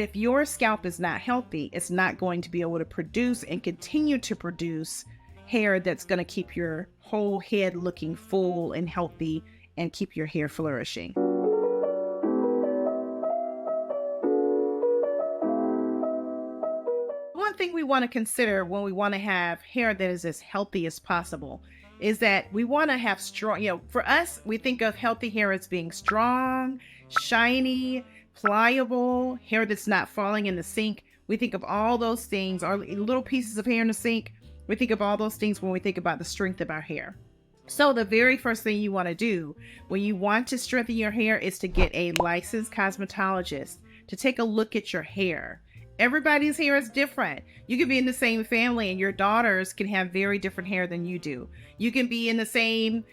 If your scalp is not healthy, it's not going to be able to produce and continue to produce hair that's going to keep your whole head looking full and healthy and keep your hair flourishing. One thing we want to consider when we want to have hair that is as healthy as possible is that we want to have strong, for us, we think of healthy hair as being strong, shiny, pliable, hair that's not falling in the sink. We think of all those things, our little pieces of hair in the sink. We think of all those things when we think about the strength of our hair. So the very first thing you want to do when you want to strengthen your hair is to get a licensed cosmetologist to take a look at your hair. Everybody's hair is different. You can be in the same family and your daughters can have very different hair than you do. You can be in the same,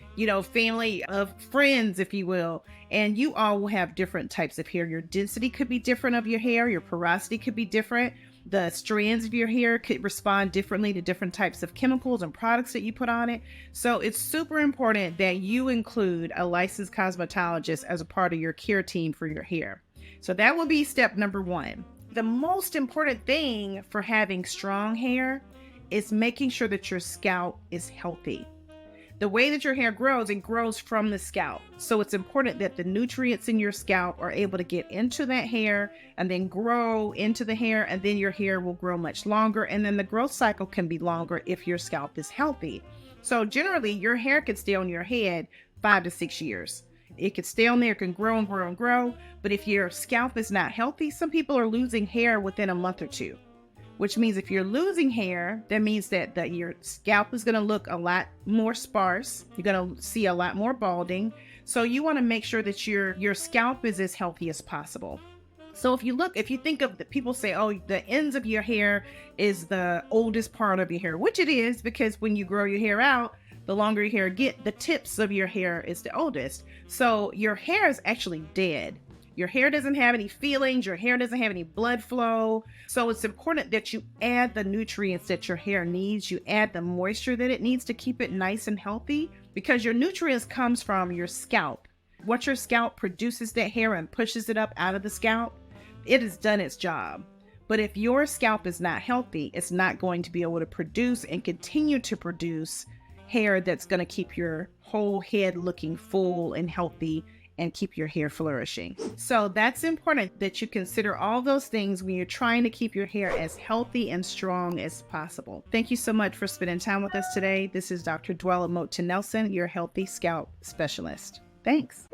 family of friends, if you will, and you all will have different types of hair. Your density could be different of your hair. Your porosity could be different. The strands of your hair could respond differently to different types of chemicals and products that you put on it. So it's super important that you include a licensed cosmetologist as a part of your care team for your hair. So that will be step number one. The most important thing for having strong hair is making sure that your scalp is healthy. The way that your hair grows, it grows from the scalp. So it's important that the nutrients in your scalp are able to get into that hair and then grow into the hair, and then your hair will grow much longer. And then the growth cycle can be longer if your scalp is healthy. So generally, your hair could stay on your head 5 to 6 years. It could stay on there, it can grow and grow and grow. But if your scalp is not healthy, some people are losing hair within a month or two, which means if you're losing hair, that means that your scalp is going to look a lot more sparse. You're going to see a lot more balding. So you want to make sure that your scalp is as healthy as possible. So if you think of the people say, oh, the ends of your hair is the oldest part of your hair, which it is, because when you grow your hair out, the longer your hair get, the tips of your hair is the oldest. So your hair is actually dead. Your hair doesn't have any feelings. Your hair doesn't have any blood flow. So it's important that you add the nutrients that your hair needs. You add the moisture that it needs to keep it nice and healthy, because your nutrients comes from your scalp. Once your scalp produces that hair and pushes it up out of the scalp, it has done its job. But if your scalp is not healthy, it's not going to be able to produce and continue to produce hair that's going to keep your whole head looking full and healthy and keep your hair flourishing. So that's important that you consider all those things when you're trying to keep your hair as healthy and strong as possible. Thank you so much for spending time with us today. This is Dr. Dwella Moten Nelson, your healthy scalp specialist. Thanks.